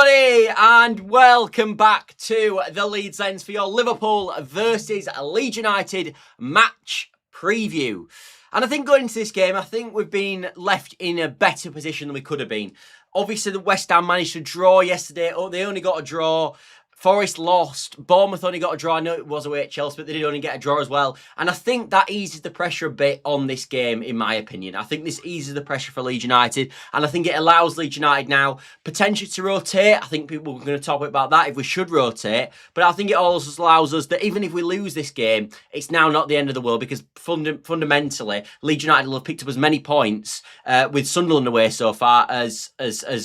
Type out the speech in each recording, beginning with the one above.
everybody, and welcome back to the Leeds Lens for your Liverpool versus Leeds United match preview. And I think going into this game, I think we've been left in a better position than we could have been. Obviously, the West Ham managed to draw yesterday. Oh, they only got a draw. Forest lost. Bournemouth only got a draw. I know it was away at Chelsea, but they did only get a draw as well. And I think that eases the pressure a bit on this game, in my opinion. I think this eases the pressure for Leeds United. And I think it allows Leeds United now potentially to rotate. I think people are going to talk about that if we should rotate. But I think it also allows us that even if we lose this game, it's now not the end of the world, because fundamentally, Leeds United will have picked up as many points with Sunderland away so far as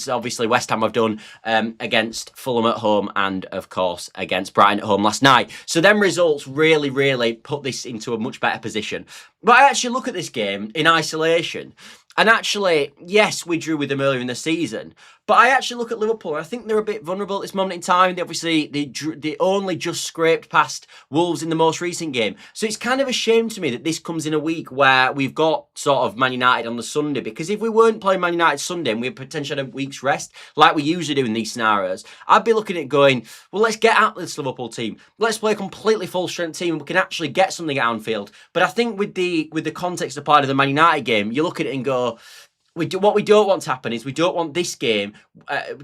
obviously West Ham have done against Fulham at home and, of course, against Brighton at home last night. So them results really put this into a much better position. But I actually look at this game in isolation. And actually, yes, we drew with them earlier in the season, but I actually look at Liverpool and I think they're a bit vulnerable at this moment in time. They only just scraped past Wolves in the most recent game. So it's kind of a shame to me that this comes in a week where we've got sort of Man United on the Sunday, because if we weren't playing Man United Sunday and we potentially had a week's rest, like we usually do in these scenarios, I'd be looking at it going, well, let's get out this Liverpool team. Let's play a completely full-strength team and we can actually get something at Anfield. But I think with the context of part of the Man United game, you look at it and go, what we don't want to happen is we don't want this game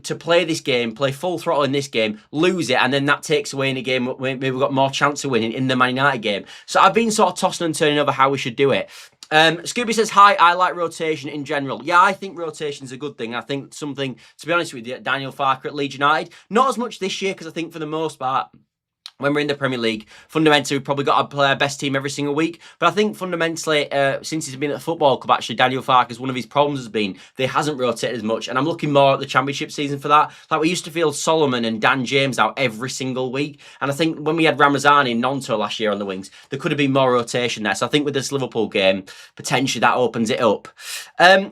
to play full throttle in this game, lose it, and then that takes away in a game maybe we've got more chance of winning in the Man United game. So I've been sort of tossing and turning over how we should do it. Scooby says, hi, I like rotation in general. Yeah, I think rotation is a good thing. I think something, to be honest with you, Daniel Farke at Leeds United, not as much this year, because I think for the most part, when we're in the Premier League, fundamentally, we've probably got to play our best team every single week. But I think fundamentally, since he's been at the football club, actually, Daniel Farke, one of his problems has been they hasn't rotated as much. And I'm looking more at the Championship season for that. Like, we used to field Solomon and Dan James out every single week. And I think when we had Ramazani and Nonto last year on the wings, there could have been more rotation there. So I think with this Liverpool game, potentially that opens it up.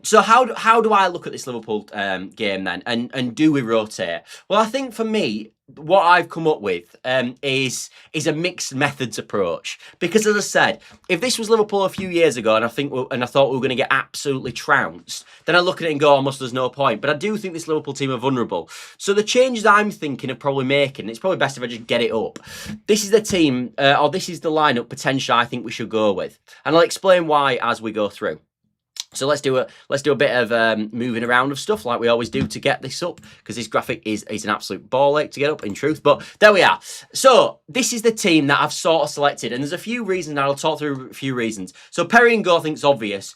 So how do I look at this Liverpool game then? And do we rotate? Well, I think for me, what I've come up with is a mixed methods approach. Because as I said, if this was Liverpool a few years ago and I thought we were going to get absolutely trounced, then I look at it and go, almost there's no point. But I do think this Liverpool team are vulnerable. So the changes I'm thinking of probably making, it's probably best if I just get it up. This is the team, or this is the lineup potentially I think we should go with. And I'll explain why as we go through. So let's do a bit of moving around of stuff like we always do to get this up, because this graphic is an absolute ball ache to get up, in truth. But there we are. So this is the team that I've sort of selected, and there's a few reasons, and I'll talk through a few reasons. So Perry and Go I think is obvious.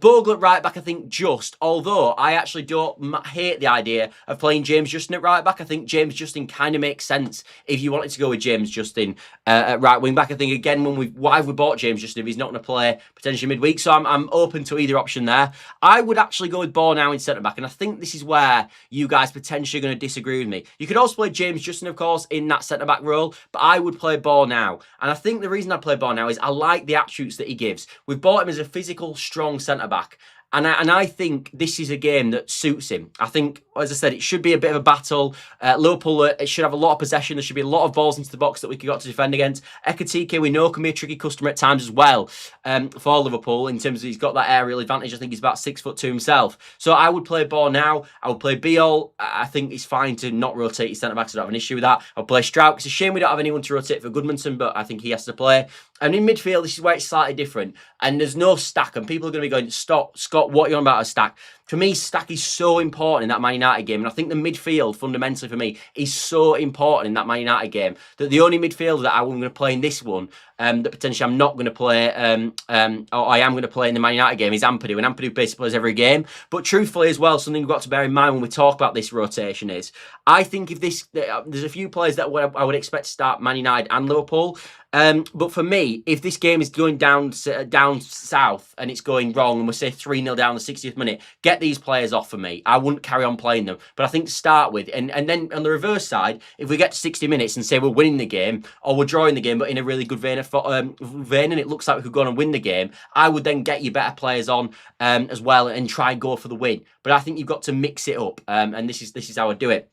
Bogle at right back I think just, although I actually don't hate the idea of playing James Justin at right back. I think James Justin kind of makes sense if you wanted to go with James Justin at right wing back. I think again, why have we bought James Justin if he's not going to play potentially midweek? So I'm open to either option there. I would actually go with Ball now in centre back, and I think this is where you guys potentially are going to disagree with me. You could also play James Justin, of course, in that centre back role, but I would play Ball now. And I think the reason I play Ball now is I like the attributes that he gives. We've bought him as a physical, strong centre back. And I think this is a game that suits him. I think, as I said, it should be a bit of a battle. Liverpool, it should have a lot of possession. There should be a lot of balls into the box that we could got to defend against. Ekatike, we know, can be a tricky customer at times as well for Liverpool, in terms of he's got that aerial advantage. I think he's about 6'2" himself. So I would play Ball now. I would play Biol. I think it's fine to not rotate his centre-backs. I don't have an issue with that. I'll play Strout. It's a shame we don't have anyone to rotate for Goodmanson, but I think he has to play. And in midfield, this is where it's slightly different. And there's no Stack. And people are going to be going, stop, Scott, what are you on about a Stack? For me, Stack is so important in that Man United game. And I think the midfield, fundamentally for me, is so important in that Man United game that the only midfielder that I'm going to play in this one, that potentially I'm not going to play, or I am going to play in the Man United game, is Ampadu. And Ampadu basically plays every game. But truthfully as well, something we've got to bear in mind when we talk about this rotation is, I think if there's a few players that I would expect to start Man United and Liverpool. But for me, if this game is going down south and it's going wrong, and we're say 3-0 down the 60th minute, get these players off for me. I wouldn't carry on playing them. But I think to start with, and then on the reverse side, if we get to 60 minutes and say we're winning the game or we're drawing the game, but in a really good vein, and it looks like we could go on and win the game, I would then get your better players on as well and try and go for the win. But I think you've got to mix it up, and this is how I do it.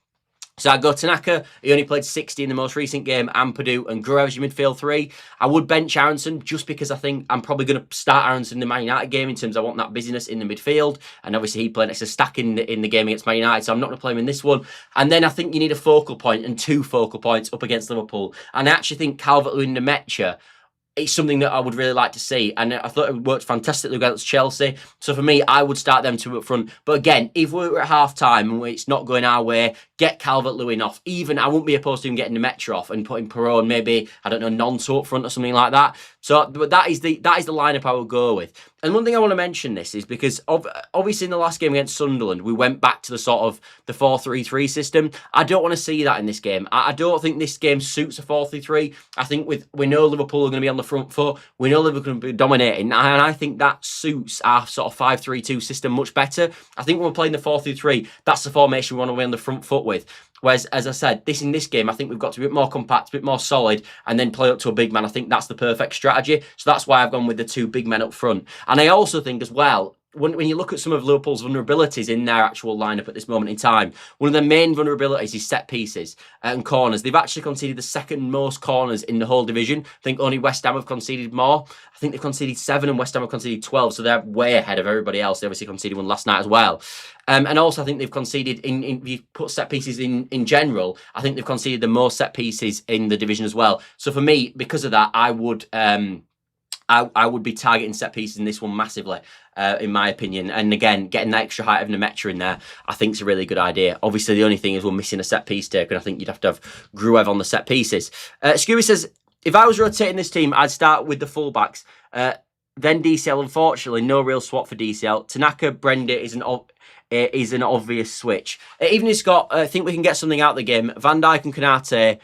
So I go Tanaka, he only played 60 in the most recent game, Ampadu and Gruev as your midfield three. I would bench Aronson just because I think I'm probably going to start Aronson in the Man United game in terms of I want that busyness in the midfield. And obviously he played next to Stack in the game against Man United, so I'm not going to play him in this one. And then I think you need a focal point and 2 focal points up against Liverpool. And I actually think Calvert-Lewin and Nmecha, it's something that I would really like to see. And I thought it worked fantastically against Chelsea. So for me, I would start them 2 up front. But again, if we were at half-time and it's not going our way, get Calvert-Lewin off. Even I wouldn't be opposed to him getting Nmecha off and putting Perron, maybe, I don't know, Nonto up front or something like that. So but that is the lineup I would go with. And one thing I want to mention this is because obviously in the last game against Sunderland, we went back to the sort of the 4-3-3 system. I don't want to see that in this game. I don't think this game suits a 4-3-3. I think we know Liverpool are going to be on the front foot. We know Liverpool are going to be dominating. And I think that suits our sort of 5-3-2 system much better. I think when we're playing the 4-3-3, that's the formation we want to be on the front foot with. Whereas, as I said, in this game, I think we've got to be a bit more compact, a bit more solid, and then play up to a big man. I think that's the perfect strategy. So that's why I've gone with the 2 big men up front. And I also think as well, when you look at some of Liverpool's vulnerabilities in their actual lineup at this moment in time, one of their main vulnerabilities is set pieces and corners. They've actually conceded the 2nd most corners in the whole division. I think only West Ham have conceded more. I think they've conceded 7 and West Ham have conceded 12, so they're way ahead of everybody else. They obviously conceded one last night as well. And also I think they've conceded, if you put set pieces in general, I think they've conceded the most set pieces in the division as well. So for me, because of that, I would be targeting set pieces in this one massively, in my opinion. And again, getting that extra height of Nmecha in there, I think is a really good idea. Obviously, the only thing is we're missing a set piece taker, and I think you'd have to have Gruev on the set pieces. Scooby says, if I was rotating this team, I'd start with the fullbacks. Then DCL, unfortunately, no real swap for DCL. Tanaka, Brenda is an obvious switch. Even if Scott, I think we can get something out of the game. Van Dijk and Konate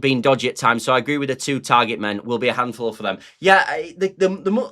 being dodgy at times, so I agree with the 2 target men will be a handful for them. Yeah, I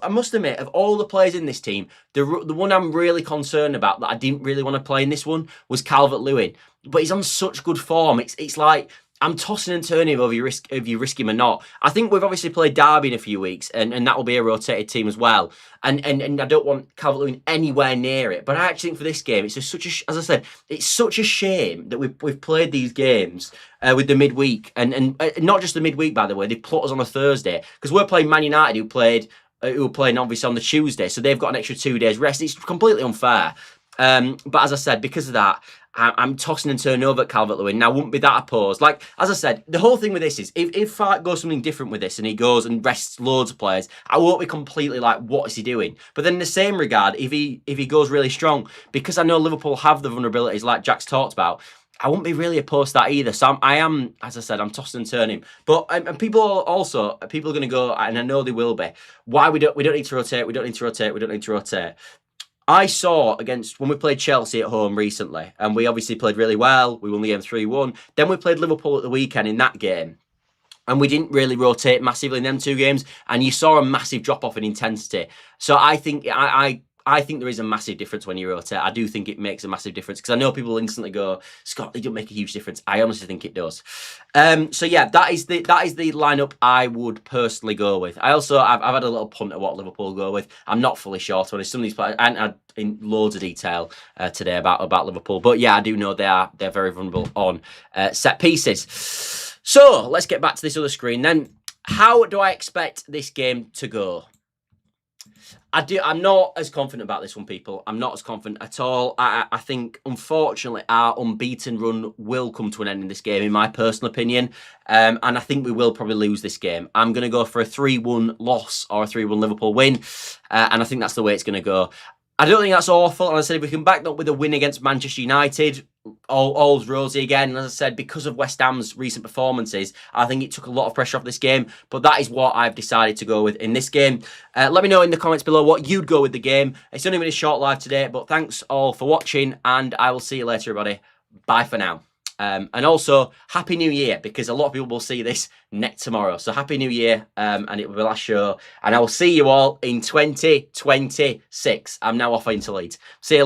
must admit, of all the players in this team, the one I'm really concerned about that I didn't really want to play in this one was Calvert-Lewin. But he's on such good form. It's like I'm tossing and turning over if you risk him or not. I think we've obviously played Derby in a few weeks, and that will be a rotated team as well. And I don't want Calvert-Lewin anywhere near it. But I actually think for this game, it's just as I said, it's such a shame that we've played these games with the midweek, and not just the midweek, by the way. They plot us on a Thursday because we're playing Man United, who were playing obviously on the Tuesday, so they've got an extra 2 days rest. It's completely unfair. But as I said, because of that, I'm tossing and turning over at Calvert-Lewin. Now, I wouldn't be that opposed. Like, as I said, the whole thing with this is, if Farke goes something different with this and he goes and rests loads of players, I won't be completely like, what is he doing? But then in the same regard, if he goes really strong, because I know Liverpool have the vulnerabilities like Jack's talked about, I wouldn't be really opposed to that either. So I am, as I said, I'm tossing and turning. But and people are going to go, and I know they will be, why we don't need to rotate, we don't need to rotate, we don't need to rotate. I saw when we played Chelsea at home recently, and we obviously played really well. We won the game 3-1. Then we played Liverpool at the weekend in that game, and we didn't really rotate massively in them 2 games, and you saw a massive drop-off in intensity. So I think I think there is a massive difference when you rotate. I do think it makes a massive difference because I know people instantly go, Scott, it don't make a huge difference. I honestly think it does. So yeah, that is the lineup I would personally go with. I've had a little punt at what Liverpool go with. I'm not fully sure. So some of these players, I had in loads of detail today about Liverpool, but yeah, I do know they're very vulnerable on set pieces. So let's get back to this other screen then. How do I expect this game to go? I'm not as confident about this one, people. I'm not as confident at all. I think, unfortunately, our unbeaten run will come to an end in this game, in my personal opinion. And I think we will probably lose this game. I'm going to go for a 3-1 loss or a 3-1 Liverpool win. And I think that's the way it's going to go. I don't think that's awful. And I said, if we can back that up with a win against Manchester United, all's rosy again. And as I said, because of West Ham's recent performances, I think it took a lot of pressure off this game. But that is what I've decided to go with in this game. Let me know in the comments below what you'd go with the game. It's only been a short live today, but thanks all for watching, and I will see you later, everybody. Bye for now. And also, Happy New Year, because a lot of people will see this tomorrow. So Happy New Year, and it will be the last show. And I will see you all in 2026. I'm now off into Leeds. See you later.